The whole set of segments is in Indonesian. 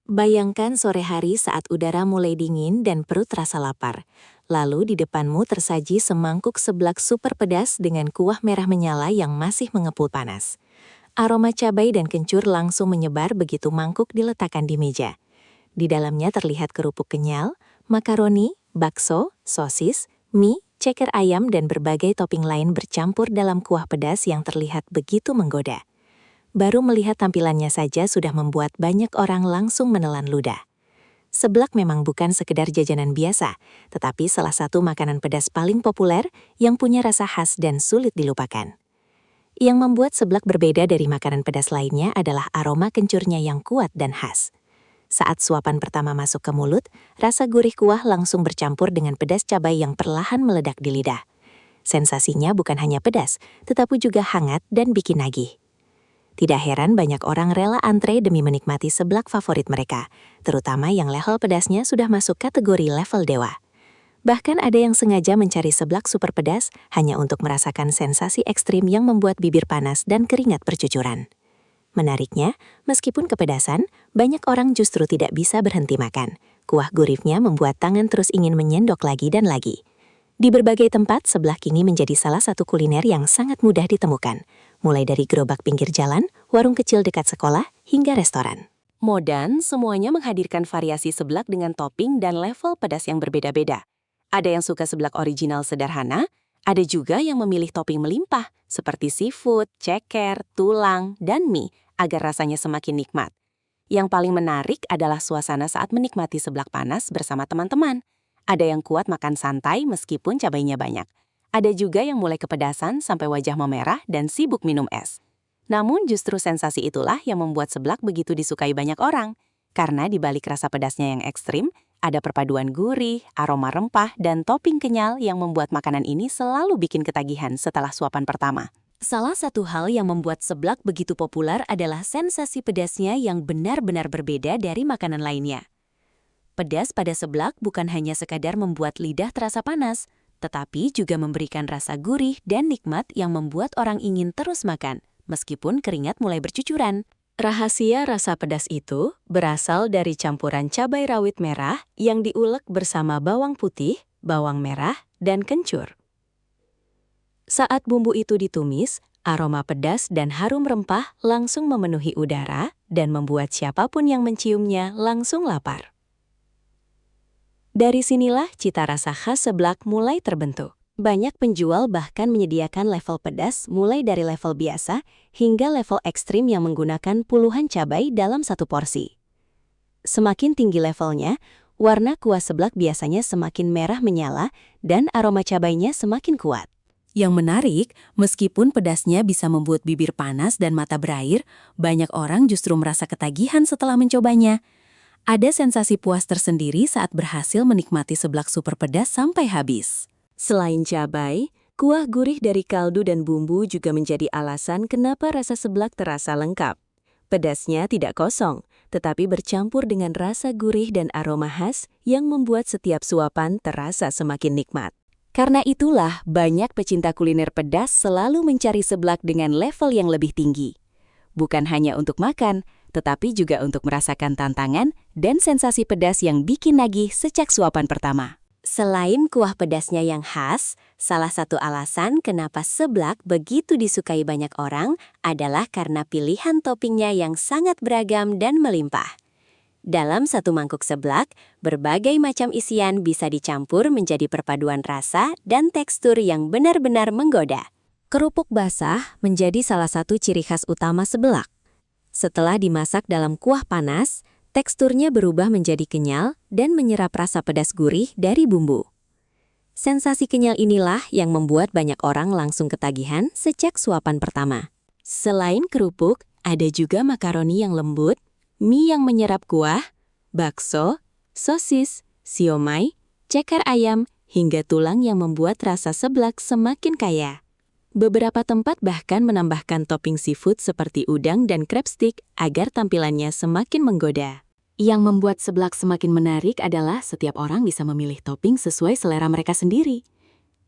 Bayangkan sore hari saat udara mulai dingin dan perut terasa lapar. Lalu di depanmu tersaji semangkuk seblak super pedas dengan kuah merah menyala yang masih mengepul panas. Aroma cabai dan kencur langsung menyebar begitu mangkuk diletakkan di meja. Di dalamnya terlihat kerupuk kenyal, makaroni, bakso, sosis, mie, ceker ayam dan berbagai topping lain bercampur dalam kuah pedas yang terlihat begitu menggoda. Baru melihat tampilannya saja sudah membuat banyak orang langsung menelan ludah. Seblak memang bukan sekedar jajanan biasa, tetapi salah satu makanan pedas paling populer yang punya rasa khas dan sulit dilupakan. Yang membuat seblak berbeda dari makanan pedas lainnya adalah aroma kencurnya yang kuat dan khas. Saat suapan pertama masuk ke mulut, rasa gurih kuah langsung bercampur dengan pedas cabai yang perlahan meledak di lidah. Sensasinya bukan hanya pedas, tetapi juga hangat dan bikin nagih. Tidak heran banyak orang rela antre demi menikmati seblak favorit mereka, terutama yang level pedasnya sudah masuk kategori level dewa. Bahkan ada yang sengaja mencari seblak super pedas hanya untuk merasakan sensasi ekstrim yang membuat bibir panas dan keringat bercucuran. Menariknya, meskipun kepedasan, banyak orang justru tidak bisa berhenti makan. Kuah gurihnya membuat tangan terus ingin menyendok lagi dan lagi. Di berbagai tempat, seblak kini menjadi salah satu kuliner yang sangat mudah ditemukan, mulai dari gerobak pinggir jalan, warung kecil dekat sekolah, hingga restoran. Modern semuanya menghadirkan variasi seblak dengan topping dan level pedas yang berbeda-beda. Ada yang suka seblak original sederhana, ada juga yang memilih topping melimpah, seperti seafood, ceker, tulang, dan mie, agar rasanya semakin nikmat. Yang paling menarik adalah suasana saat menikmati seblak panas bersama teman-teman. Ada yang kuat makan santai meskipun cabainya banyak. Ada juga yang mulai kepedasan sampai wajah memerah dan sibuk minum es. Namun justru sensasi itulah yang membuat seblak begitu disukai banyak orang. Karena di balik rasa pedasnya yang ekstrim, ada perpaduan gurih, aroma rempah, dan topping kenyal yang membuat makanan ini selalu bikin ketagihan setelah suapan pertama. Salah satu hal yang membuat seblak begitu populer adalah sensasi pedasnya yang benar-benar berbeda dari makanan lainnya. Pedas pada seblak bukan hanya sekadar membuat lidah terasa panas, tetapi juga memberikan rasa gurih dan nikmat yang membuat orang ingin terus makan, meskipun keringat mulai bercucuran. Rahasia rasa pedas itu berasal dari campuran cabai rawit merah yang diulek bersama bawang putih, bawang merah, dan kencur. Saat bumbu itu ditumis, aroma pedas dan harum rempah langsung memenuhi udara dan membuat siapapun yang menciumnya langsung lapar. Dari sinilah cita rasa khas seblak mulai terbentuk. Banyak penjual bahkan menyediakan level pedas mulai dari level biasa hingga level ekstrim yang menggunakan puluhan cabai dalam satu porsi. Semakin tinggi levelnya, warna kuah seblak biasanya semakin merah menyala dan aroma cabainya semakin kuat. Yang menarik, meskipun pedasnya bisa membuat bibir panas dan mata berair, banyak orang justru merasa ketagihan setelah mencobanya. Ada sensasi puas tersendiri saat berhasil menikmati seblak super pedas sampai habis. Selain cabai, kuah gurih dari kaldu dan bumbu juga menjadi alasan kenapa rasa seblak terasa lengkap. Pedasnya tidak kosong, tetapi bercampur dengan rasa gurih dan aroma khas yang membuat setiap suapan terasa semakin nikmat. Karena itulah, banyak pecinta kuliner pedas selalu mencari seblak dengan level yang lebih tinggi. Bukan hanya untuk makan, tetapi juga untuk merasakan tantangan dan sensasi pedas yang bikin nagih sejak suapan pertama. Selain kuah pedasnya yang khas, salah satu alasan kenapa seblak begitu disukai banyak orang adalah karena pilihan toppingnya yang sangat beragam dan melimpah. Dalam satu mangkuk seblak, berbagai macam isian bisa dicampur menjadi perpaduan rasa dan tekstur yang benar-benar menggoda. Kerupuk basah menjadi salah satu ciri khas utama seblak. Setelah dimasak dalam kuah panas, teksturnya berubah menjadi kenyal dan menyerap rasa pedas gurih dari bumbu. Sensasi kenyal inilah yang membuat banyak orang langsung ketagihan sejak suapan pertama. Selain kerupuk, ada juga makaroni yang lembut, mie yang menyerap kuah, bakso, sosis, siomay, ceker ayam, hingga tulang yang membuat rasa seblak semakin kaya. Beberapa tempat bahkan menambahkan topping seafood seperti udang dan crab stick agar tampilannya semakin menggoda. Yang membuat seblak semakin menarik adalah setiap orang bisa memilih topping sesuai selera mereka sendiri.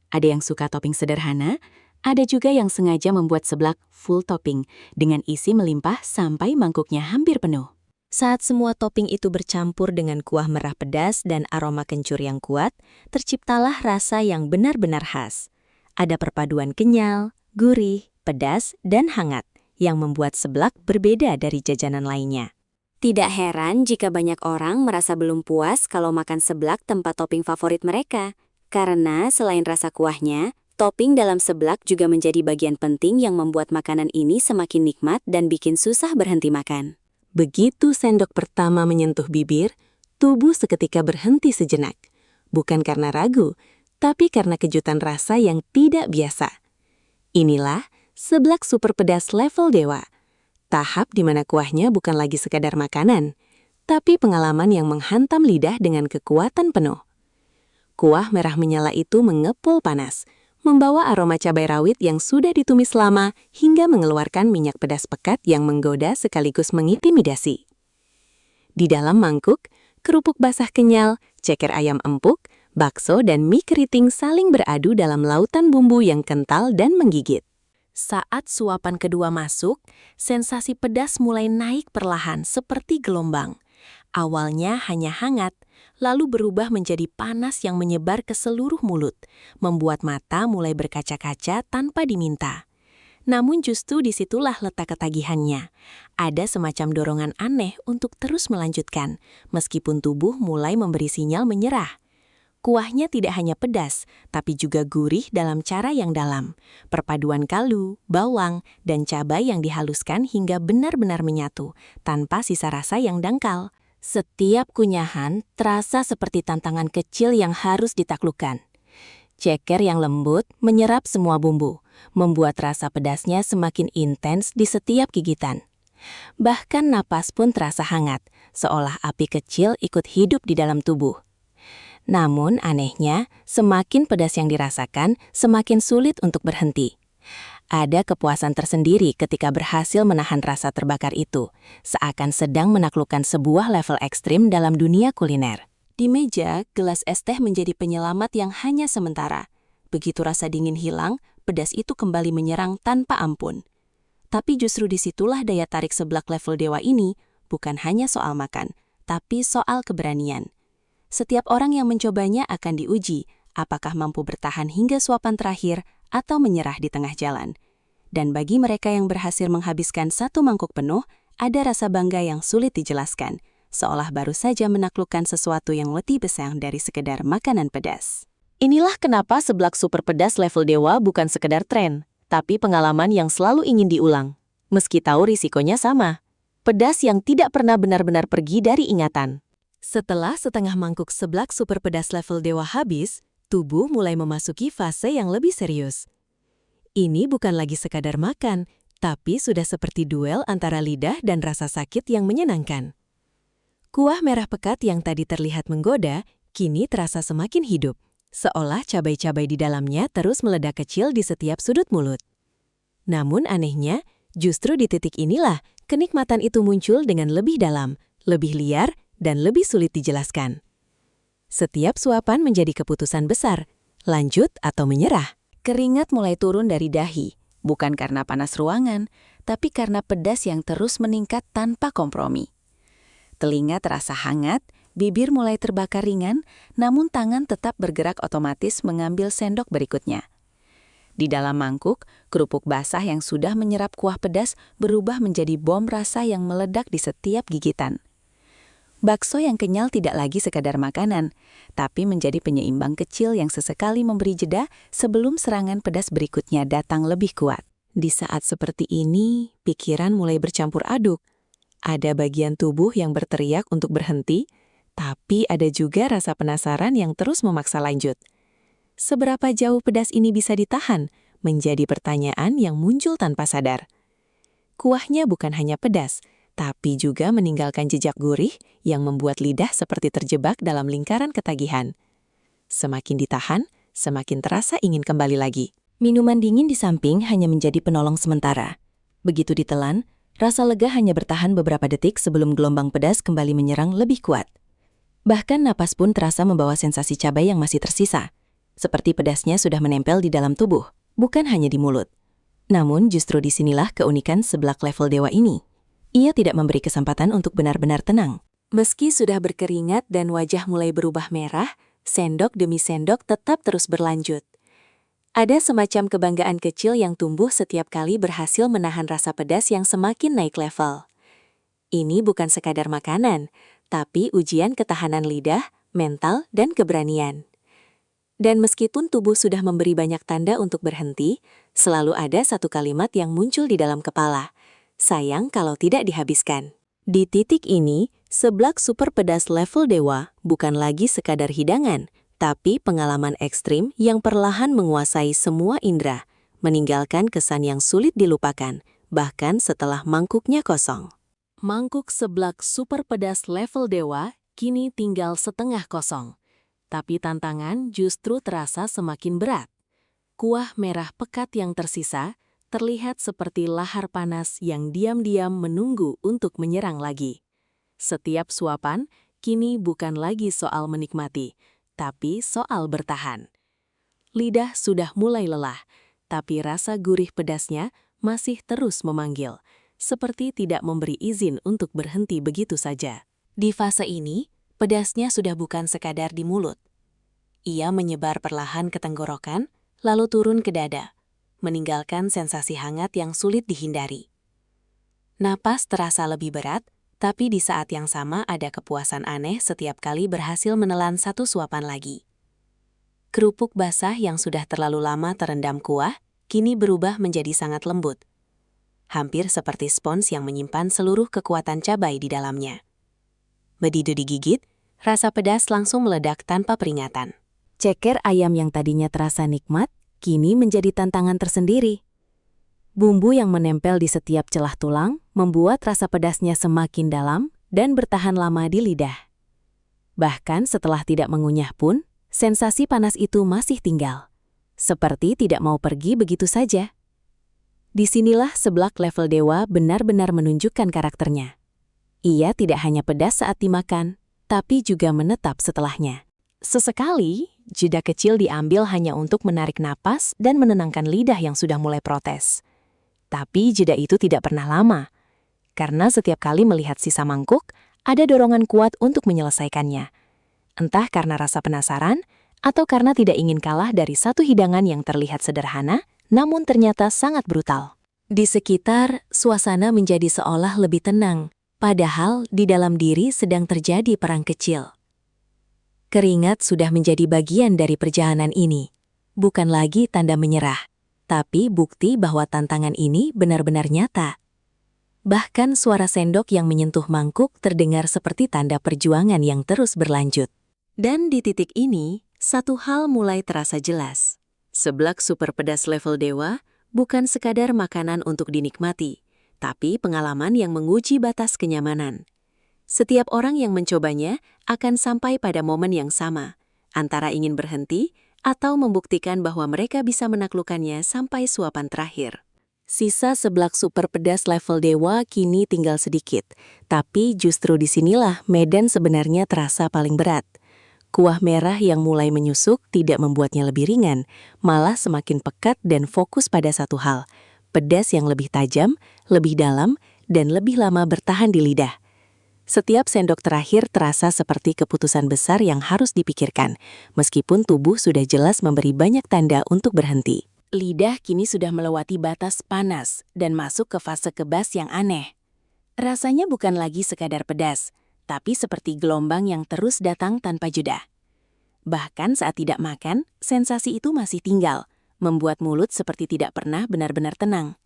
Ada yang suka topping sederhana, ada juga yang sengaja membuat seblak full topping dengan isi melimpah sampai mangkuknya hampir penuh. Saat semua topping itu bercampur dengan kuah merah pedas dan aroma kencur yang kuat, terciptalah rasa yang benar-benar khas. Ada perpaduan kenyal, gurih, pedas, dan hangat yang membuat seblak berbeda dari jajanan lainnya. Tidak heran jika banyak orang merasa belum puas kalau makan seblak tanpa topping favorit mereka. Karena selain rasa kuahnya, topping dalam seblak juga menjadi bagian penting yang membuat makanan ini semakin nikmat dan bikin susah berhenti makan. Begitu sendok pertama menyentuh bibir, tubuh seketika berhenti sejenak. Bukan karena ragu, tapi karena kejutan rasa yang tidak biasa. Inilah seblak super pedas level dewa. Tahap di mana kuahnya bukan lagi sekadar makanan, tapi pengalaman yang menghantam lidah dengan kekuatan penuh. Kuah merah menyala itu mengepul panas, membawa aroma cabai rawit yang sudah ditumis lama hingga mengeluarkan minyak pedas pekat yang menggoda sekaligus mengintimidasi. Di dalam mangkuk, kerupuk basah kenyal, ceker ayam empuk, bakso dan mie keriting saling beradu dalam lautan bumbu yang kental dan menggigit. Saat suapan kedua masuk, sensasi pedas mulai naik perlahan seperti gelombang. Awalnya hanya hangat, lalu berubah menjadi panas yang menyebar ke seluruh mulut, membuat mata mulai berkaca-kaca tanpa diminta. Namun justru disitulah letak ketagihannya. Ada semacam dorongan aneh untuk terus melanjutkan, meskipun tubuh mulai memberi sinyal menyerah. Kuahnya tidak hanya pedas, tapi juga gurih dalam cara yang dalam. Perpaduan kaldu, bawang, dan cabai yang dihaluskan hingga benar-benar menyatu, tanpa sisa rasa yang dangkal. Setiap kunyahan terasa seperti tantangan kecil yang harus ditaklukkan. Ceker yang lembut menyerap semua bumbu, membuat rasa pedasnya semakin intens di setiap gigitan. Bahkan napas pun terasa hangat, seolah api kecil ikut hidup di dalam tubuh. Namun anehnya, semakin pedas yang dirasakan, semakin sulit untuk berhenti. Ada kepuasan tersendiri ketika berhasil menahan rasa terbakar itu, seakan sedang menaklukkan sebuah level ekstrim dalam dunia kuliner. Di meja, gelas es teh menjadi penyelamat yang hanya sementara. Begitu rasa dingin hilang, pedas itu kembali menyerang tanpa ampun. Tapi justru disitulah daya tarik seblak level dewa ini, bukan hanya soal makan, tapi soal keberanian. Setiap orang yang mencobanya akan diuji, apakah mampu bertahan hingga suapan terakhir atau menyerah di tengah jalan. Dan bagi mereka yang berhasil menghabiskan satu mangkuk penuh, ada rasa bangga yang sulit dijelaskan, seolah baru saja menaklukkan sesuatu yang lebih besar dari sekedar makanan pedas. Inilah kenapa seblak super pedas level dewa bukan sekedar tren, tapi pengalaman yang selalu ingin diulang. Meski tahu risikonya sama, pedas yang tidak pernah benar-benar pergi dari ingatan. Setelah setengah mangkuk seblak super pedas level dewa habis, tubuh mulai memasuki fase yang lebih serius. Ini bukan lagi sekadar makan, tapi sudah seperti duel antara lidah dan rasa sakit yang menyenangkan. Kuah merah pekat yang tadi terlihat menggoda, kini terasa semakin hidup, seolah cabai-cabai di dalamnya terus meledak kecil di setiap sudut mulut. Namun anehnya, justru di titik inilah kenikmatan itu muncul dengan lebih dalam, lebih liar, dan lebih sulit dijelaskan. Setiap suapan menjadi keputusan besar, lanjut atau menyerah. Keringat mulai turun dari dahi, bukan karena panas ruangan, tapi karena pedas yang terus meningkat tanpa kompromi. Telinga terasa hangat, bibir mulai terbakar ringan, namun tangan tetap bergerak otomatis mengambil sendok berikutnya. Di dalam mangkuk, kerupuk basah yang sudah menyerap kuah pedas berubah menjadi bom rasa yang meledak di setiap gigitan. Bakso yang kenyal tidak lagi sekadar makanan, tapi menjadi penyeimbang kecil yang sesekali memberi jeda sebelum serangan pedas berikutnya datang lebih kuat. Di saat seperti ini, pikiran mulai bercampur aduk. Ada bagian tubuh yang berteriak untuk berhenti, tapi ada juga rasa penasaran yang terus memaksa lanjut. Seberapa jauh pedas ini bisa ditahan, menjadi pertanyaan yang muncul tanpa sadar. Kuahnya bukan hanya pedas, tapi juga meninggalkan jejak gurih yang membuat lidah seperti terjebak dalam lingkaran ketagihan. Semakin ditahan, semakin terasa ingin kembali lagi. Minuman dingin di samping hanya menjadi penolong sementara. Begitu ditelan, rasa lega hanya bertahan beberapa detik sebelum gelombang pedas kembali menyerang lebih kuat. Bahkan napas pun terasa membawa sensasi cabai yang masih tersisa. Seperti pedasnya sudah menempel di dalam tubuh, bukan hanya di mulut. Namun justru disinilah keunikan seblak level dewa ini. Ia tidak memberi kesempatan untuk benar-benar tenang. Meski sudah berkeringat dan wajah mulai berubah merah, sendok demi sendok tetap terus berlanjut. Ada semacam kebanggaan kecil yang tumbuh setiap kali berhasil menahan rasa pedas yang semakin naik level. Ini bukan sekadar makanan, tapi ujian ketahanan lidah, mental, dan keberanian. Dan meskipun tubuh sudah memberi banyak tanda untuk berhenti, selalu ada satu kalimat yang muncul di dalam kepala. Sayang kalau tidak dihabiskan. Di titik ini, seblak super pedas level dewa bukan lagi sekadar hidangan, tapi pengalaman ekstrim yang perlahan menguasai semua indera, meninggalkan kesan yang sulit dilupakan, bahkan setelah mangkuknya kosong. Mangkuk seblak super pedas level dewa kini tinggal setengah kosong. Tapi tantangan justru terasa semakin berat. Kuah merah pekat yang tersisa terlihat seperti lahar panas yang diam-diam menunggu untuk menyerang lagi. Setiap suapan kini bukan lagi soal menikmati, tapi soal bertahan. Lidah sudah mulai lelah, tapi rasa gurih pedasnya masih terus memanggil, seperti tidak memberi izin untuk berhenti begitu saja. Di fase ini, pedasnya sudah bukan sekadar di mulut. Ia menyebar perlahan ke tenggorokan, lalu turun ke dada, meninggalkan sensasi hangat yang sulit dihindari. Napas terasa lebih berat, tapi di saat yang sama ada kepuasan aneh setiap kali berhasil menelan satu suapan lagi. Kerupuk basah yang sudah terlalu lama terendam kuah, kini berubah menjadi sangat lembut. Hampir seperti spons yang menyimpan seluruh kekuatan cabai di dalamnya. Begitu digigit, rasa pedas langsung meledak tanpa peringatan. Ceker ayam yang tadinya terasa nikmat, kini menjadi tantangan tersendiri. Bumbu yang menempel di setiap celah tulang membuat rasa pedasnya semakin dalam dan bertahan lama di lidah. Bahkan setelah tidak mengunyah pun, sensasi panas itu masih tinggal. Seperti tidak mau pergi begitu saja. Disinilah seblak level dewa benar-benar menunjukkan karakternya. Ia tidak hanya pedas saat dimakan, tapi juga menetap setelahnya. Sesekali, jeda kecil diambil hanya untuk menarik napas dan menenangkan lidah yang sudah mulai protes. Tapi jeda itu tidak pernah lama, karena setiap kali melihat sisa mangkuk, ada dorongan kuat untuk menyelesaikannya. Entah karena rasa penasaran, atau karena tidak ingin kalah dari satu hidangan yang terlihat sederhana, namun ternyata sangat brutal. Di sekitar, suasana menjadi seolah lebih tenang, padahal di dalam diri sedang terjadi perang kecil. Keringat sudah menjadi bagian dari perjalanan ini, bukan lagi tanda menyerah, tapi bukti bahwa tantangan ini benar-benar nyata. Bahkan suara sendok yang menyentuh mangkuk terdengar seperti tanda perjuangan yang terus berlanjut. Dan di titik ini, satu hal mulai terasa jelas. Seblak super pedas level dewa bukan sekadar makanan untuk dinikmati, tapi pengalaman yang menguji batas kenyamanan. Setiap orang yang mencobanya akan sampai pada momen yang sama, antara ingin berhenti atau membuktikan bahwa mereka bisa menaklukkannya sampai suapan terakhir. Sisa seblak super pedas level dewa kini tinggal sedikit, tapi justru disinilah medan sebenarnya terasa paling berat. Kuah merah yang mulai menyusuk tidak membuatnya lebih ringan, malah semakin pekat dan fokus pada satu hal, pedas yang lebih tajam, lebih dalam, dan lebih lama bertahan di lidah. Setiap sendok terakhir terasa seperti keputusan besar yang harus dipikirkan, meskipun tubuh sudah jelas memberi banyak tanda untuk berhenti. Lidah kini sudah melewati batas panas dan masuk ke fase kebas yang aneh. Rasanya bukan lagi sekadar pedas, tapi seperti gelombang yang terus datang tanpa jeda. Bahkan saat tidak makan, sensasi itu masih tinggal, membuat mulut seperti tidak pernah benar-benar tenang.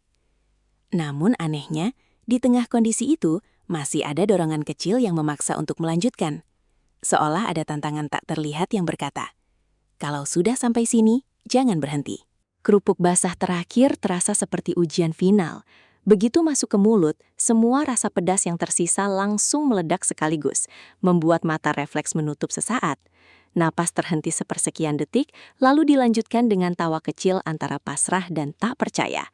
Namun anehnya, di tengah kondisi itu, masih ada dorongan kecil yang memaksa untuk melanjutkan. Seolah ada tantangan tak terlihat yang berkata, "Kalau sudah sampai sini, jangan berhenti." Kerupuk basah terakhir terasa seperti ujian final. Begitu masuk ke mulut, semua rasa pedas yang tersisa langsung meledak sekaligus, membuat mata refleks menutup sesaat. Napas terhenti sepersekian detik, lalu dilanjutkan dengan tawa kecil antara pasrah dan tak percaya.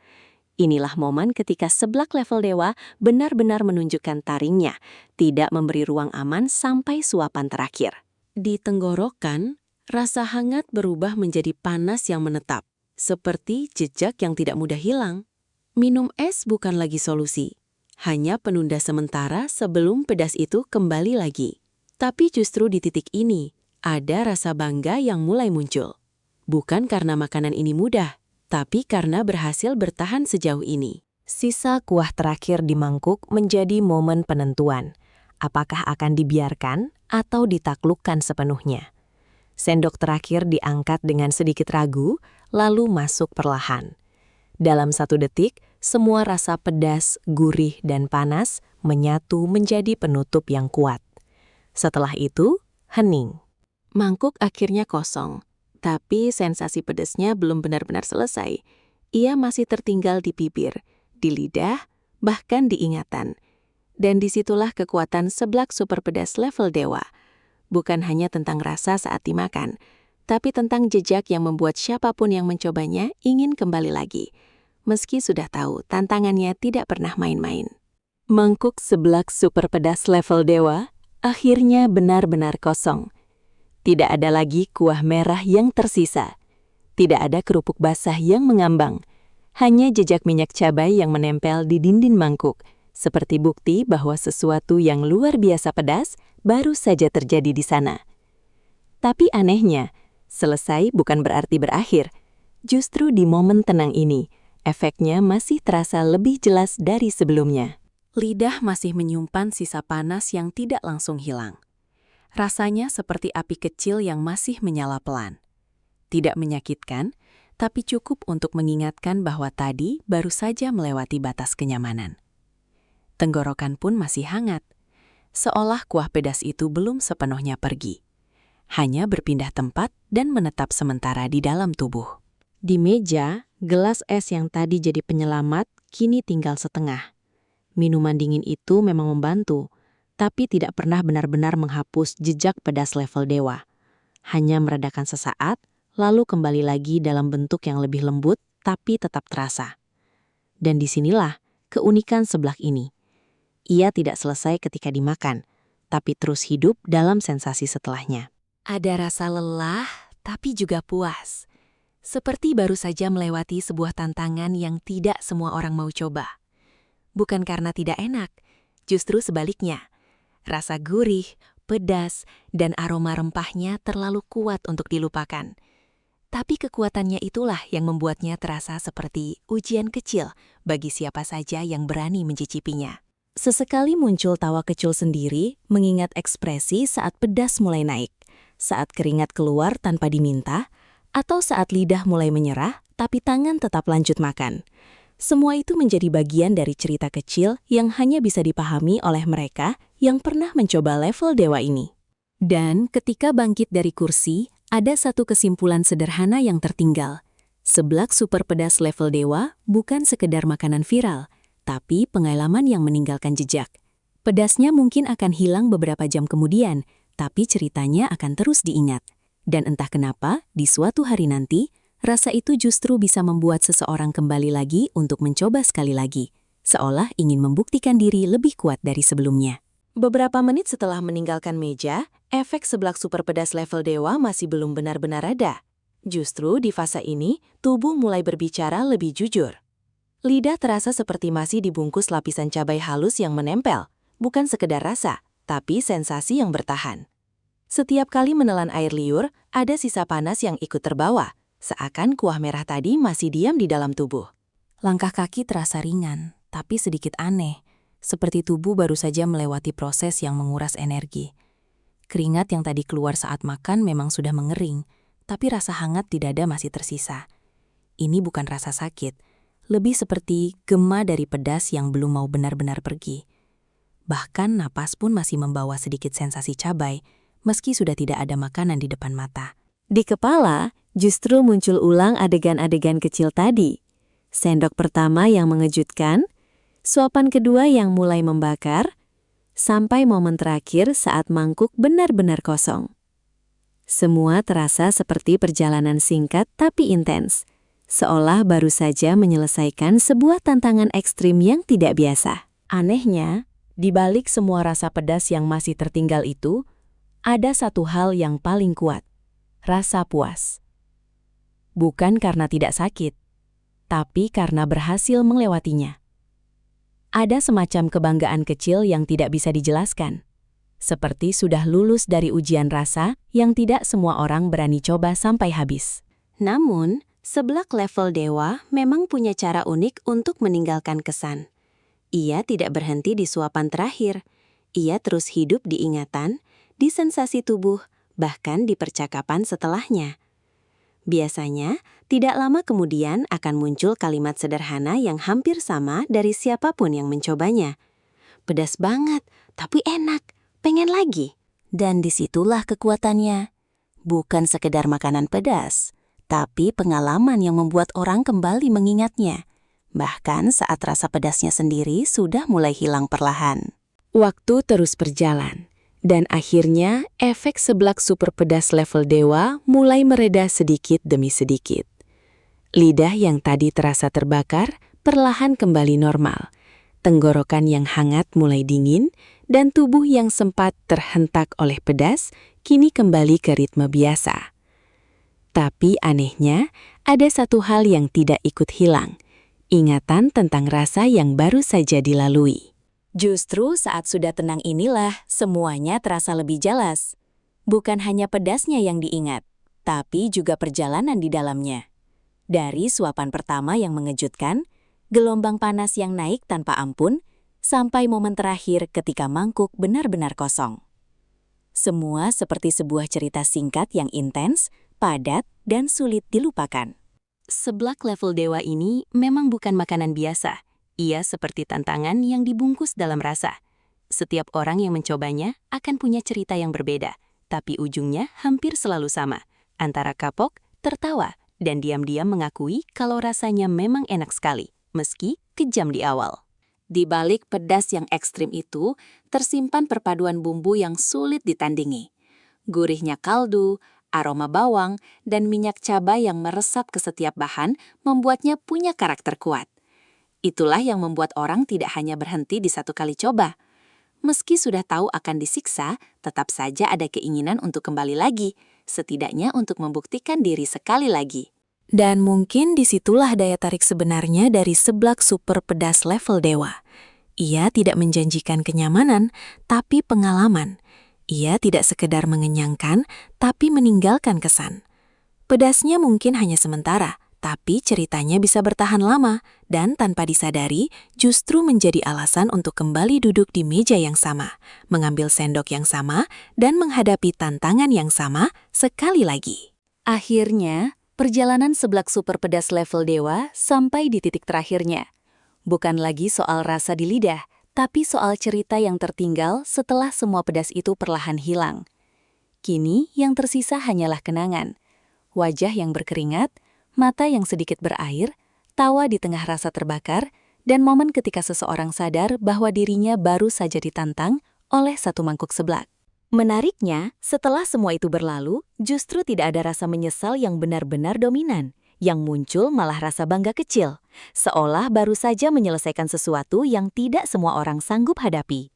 Inilah momen ketika seblak level dewa benar-benar menunjukkan taringnya, tidak memberi ruang aman sampai suapan terakhir. Di tenggorokan, rasa hangat berubah menjadi panas yang menetap, seperti jejak yang tidak mudah hilang. Minum es bukan lagi solusi. hanya penunda sementara sebelum pedas itu kembali lagi. Tapi justru di titik ini, ada rasa bangga yang mulai muncul. Bukan karena makanan ini mudah, tapi karena berhasil bertahan sejauh ini. Sisa kuah terakhir di mangkuk menjadi momen penentuan. Apakah akan dibiarkan atau ditaklukkan sepenuhnya? Sendok terakhir diangkat dengan sedikit ragu, lalu masuk perlahan. Dalam 1 detik, semua rasa pedas, gurih, dan panas menyatu menjadi penutup yang kuat. Setelah itu, hening. Mangkuk akhirnya kosong, tapi sensasi pedasnya belum benar-benar selesai. Ia masih tertinggal di bibir, di lidah, bahkan di ingatan. Dan disitulah kekuatan seblak super pedas level dewa. Bukan hanya tentang rasa saat dimakan, tapi tentang jejak yang membuat siapapun yang mencobanya ingin kembali lagi. Meski sudah tahu tantangannya tidak pernah main-main. Mangkuk seblak super pedas level dewa akhirnya benar-benar kosong. Tidak ada lagi kuah merah yang tersisa. Tidak ada kerupuk basah yang mengambang. Hanya jejak minyak cabai yang menempel di dinding mangkuk, seperti bukti bahwa sesuatu yang luar biasa pedas baru saja terjadi di sana. Tapi anehnya, selesai bukan berarti berakhir. Justru di momen tenang ini, efeknya masih terasa lebih jelas dari sebelumnya. Lidah masih menyimpan sisa panas yang tidak langsung hilang. Rasanya seperti api kecil yang masih menyala pelan. Tidak menyakitkan, tapi cukup untuk mengingatkan bahwa tadi baru saja melewati batas kenyamanan. Tenggorokan pun masih hangat, seolah kuah pedas itu belum sepenuhnya pergi. Hanya berpindah tempat dan menetap sementara di dalam tubuh. Di meja, gelas es yang tadi jadi penyelamat kini tinggal setengah. Minuman dingin itu memang membantu, tapi tidak pernah benar-benar menghapus jejak pedas level dewa. Hanya meredakan sesaat, lalu kembali lagi dalam bentuk yang lebih lembut tapi tetap terasa. Dan disinilah keunikan seblak ini. Ia tidak selesai ketika dimakan, tapi terus hidup dalam sensasi setelahnya. Ada rasa lelah, tapi juga puas. Seperti baru saja melewati sebuah tantangan yang tidak semua orang mau coba. Bukan karena tidak enak, justru sebaliknya. Rasa gurih, pedas, dan aroma rempahnya terlalu kuat untuk dilupakan. Tapi kekuatannya itulah yang membuatnya terasa seperti ujian kecil bagi siapa saja yang berani mencicipinya. Sesekali muncul tawa kecil sendiri mengingat ekspresi saat pedas mulai naik, saat keringat keluar tanpa diminta, atau saat lidah mulai menyerah tapi tangan tetap lanjut makan. Semua itu menjadi bagian dari cerita kecil yang hanya bisa dipahami oleh mereka yang pernah mencoba level dewa ini. Dan ketika bangkit dari kursi, ada satu kesimpulan sederhana yang tertinggal. Seblak super pedas level dewa bukan sekedar makanan viral, tapi pengalaman yang meninggalkan jejak. Pedasnya mungkin akan hilang beberapa jam kemudian, tapi ceritanya akan terus diingat. Dan entah kenapa, di suatu hari nanti, rasa itu justru bisa membuat seseorang kembali lagi untuk mencoba sekali lagi, seolah ingin membuktikan diri lebih kuat dari sebelumnya. Beberapa menit setelah meninggalkan meja, efek seblak super pedas level dewa masih belum benar-benar ada. Justru di fase ini, tubuh mulai berbicara lebih jujur. Lidah terasa seperti masih dibungkus lapisan cabai halus yang menempel, bukan sekedar rasa, tapi sensasi yang bertahan. Setiap kali menelan air liur, ada sisa panas yang ikut terbawa, seakan kuah merah tadi masih diam di dalam tubuh. Langkah kaki terasa ringan, tapi sedikit aneh, seperti tubuh baru saja melewati proses yang menguras energi. Keringat yang tadi keluar saat makan memang sudah mengering, tapi rasa hangat di dada masih tersisa. Ini bukan rasa sakit, lebih seperti gema dari pedas yang belum mau benar-benar pergi. Bahkan napas pun masih membawa sedikit sensasi cabai, meski sudah tidak ada makanan di depan mata. Di kepala, justru muncul ulang adegan-adegan kecil tadi. Sendok pertama yang mengejutkan, suapan kedua yang mulai membakar, sampai momen terakhir saat mangkuk benar-benar kosong. Semua terasa seperti perjalanan singkat tapi intens, seolah baru saja menyelesaikan sebuah tantangan ekstrim yang tidak biasa. Anehnya, di balik semua rasa pedas yang masih tertinggal itu, ada satu hal yang paling kuat. Rasa puas. Bukan karena tidak sakit, tapi karena berhasil melewatinya. Ada semacam kebanggaan kecil yang tidak bisa dijelaskan. Seperti sudah lulus dari ujian rasa yang tidak semua orang berani coba sampai habis. Namun, seblak level dewa memang punya cara unik untuk meninggalkan kesan. Ia tidak berhenti di suapan terakhir. Ia terus hidup di ingatan, di sensasi tubuh, bahkan di percakapan setelahnya. Biasanya, tidak lama kemudian akan muncul kalimat sederhana yang hampir sama dari siapapun yang mencobanya. Pedas banget, tapi enak, pengen lagi. Dan disitulah kekuatannya. Bukan sekedar makanan pedas, tapi pengalaman yang membuat orang kembali mengingatnya. Bahkan saat rasa pedasnya sendiri sudah mulai hilang perlahan. Waktu terus berjalan, dan akhirnya efek seblak super pedas level dewa mulai mereda sedikit demi sedikit. Lidah yang tadi terasa terbakar perlahan kembali normal. Tenggorokan yang hangat mulai dingin, dan tubuh yang sempat terhentak oleh pedas kini kembali ke ritme biasa. Tapi anehnya, ada satu hal yang tidak ikut hilang. Ingatan tentang rasa yang baru saja dilalui. Justru saat sudah tenang inilah semuanya terasa lebih jelas. Bukan hanya pedasnya yang diingat, tapi juga perjalanan di dalamnya. Dari suapan pertama yang mengejutkan, gelombang panas yang naik tanpa ampun, sampai momen terakhir ketika mangkuk benar-benar kosong. Semua seperti sebuah cerita singkat yang intens, padat, dan sulit dilupakan. Seblak level dewa ini memang bukan makanan biasa. Ia seperti tantangan yang dibungkus dalam rasa. Setiap orang yang mencobanya akan punya cerita yang berbeda, tapi ujungnya hampir selalu sama. Antara kapok, tertawa, dan diam-diam mengakui kalau rasanya memang enak sekali, meski kejam di awal. Di balik pedas yang ekstrim itu, tersimpan perpaduan bumbu yang sulit ditandingi. Gurihnya kaldu, aroma bawang, dan minyak cabai yang meresap ke setiap bahan membuatnya punya karakter kuat. Itulah yang membuat orang tidak hanya berhenti di satu kali coba. Meski sudah tahu akan disiksa, tetap saja ada keinginan untuk kembali lagi, setidaknya untuk membuktikan diri sekali lagi. Dan mungkin disitulah daya tarik sebenarnya dari seblak super pedas level dewa. Ia tidak menjanjikan kenyamanan, tapi pengalaman. Ia tidak sekedar mengenyangkan, tapi meninggalkan kesan. Pedasnya mungkin hanya sementara, tapi ceritanya bisa bertahan lama, dan tanpa disadari justru menjadi alasan untuk kembali duduk di meja yang sama, mengambil sendok yang sama, dan menghadapi tantangan yang sama sekali lagi. Akhirnya, perjalanan seblak super pedas level dewa sampai di titik terakhirnya. Bukan lagi soal rasa di lidah, tapi soal cerita yang tertinggal setelah semua pedas itu perlahan hilang. Kini yang tersisa hanyalah kenangan. Wajah yang berkeringat, mata yang sedikit berair, tawa di tengah rasa terbakar, dan momen ketika seseorang sadar bahwa dirinya baru saja ditantang oleh satu mangkuk seblak. Menariknya, setelah semua itu berlalu, justru tidak ada rasa menyesal yang benar-benar dominan. Yang muncul malah rasa bangga kecil, seolah baru saja menyelesaikan sesuatu yang tidak semua orang sanggup hadapi.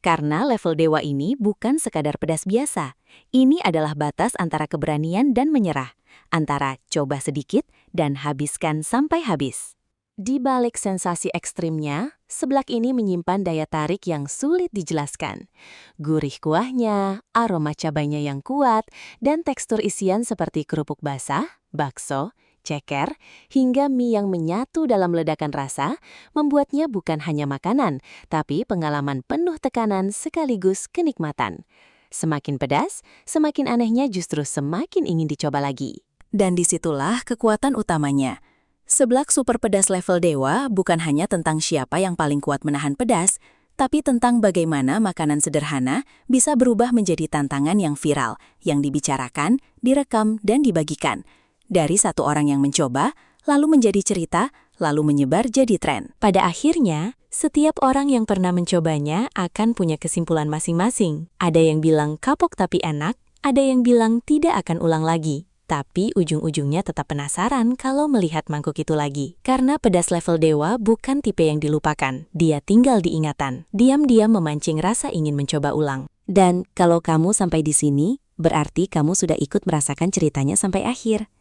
Karena level dewa ini bukan sekadar pedas biasa. Ini adalah batas antara keberanian dan menyerah, antara coba sedikit dan habiskan sampai habis. Di balik sensasi ekstrimnya, seblak ini menyimpan daya tarik yang sulit dijelaskan. Gurih kuahnya, aroma cabainya yang kuat, dan tekstur isian seperti kerupuk basah, bakso, ceker, hingga mie yang menyatu dalam ledakan rasa, membuatnya bukan hanya makanan, tapi pengalaman penuh tekanan sekaligus kenikmatan. Semakin pedas, semakin anehnya justru semakin ingin dicoba lagi. Dan disitulah kekuatan utamanya. Seblak super pedas level dewa bukan hanya tentang siapa yang paling kuat menahan pedas, tapi tentang bagaimana makanan sederhana bisa berubah menjadi tantangan yang viral, yang dibicarakan, direkam, dan dibagikan. Dari satu orang yang mencoba, lalu menjadi cerita, lalu menyebar jadi tren. Pada akhirnya, setiap orang yang pernah mencobanya akan punya kesimpulan masing-masing. Ada yang bilang kapok tapi enak, ada yang bilang tidak akan ulang lagi. Tapi ujung-ujungnya tetap penasaran kalau melihat mangkuk itu lagi. Karena pedas level dewa bukan tipe yang dilupakan. Dia tinggal di ingatan. Diam-diam memancing rasa ingin mencoba ulang. Dan kalau kamu sampai di sini, berarti kamu sudah ikut merasakan ceritanya sampai akhir.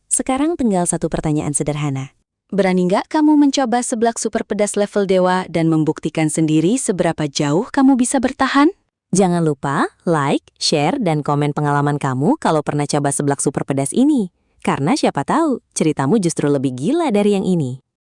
Sekarang tinggal satu pertanyaan sederhana. Berani nggak kamu mencoba seblak super pedas level dewa dan membuktikan sendiri seberapa jauh kamu bisa bertahan? Jangan lupa like, share, dan komen pengalaman kamu kalau pernah coba seblak super pedas ini. Karena siapa tahu, ceritamu justru lebih gila dari yang ini.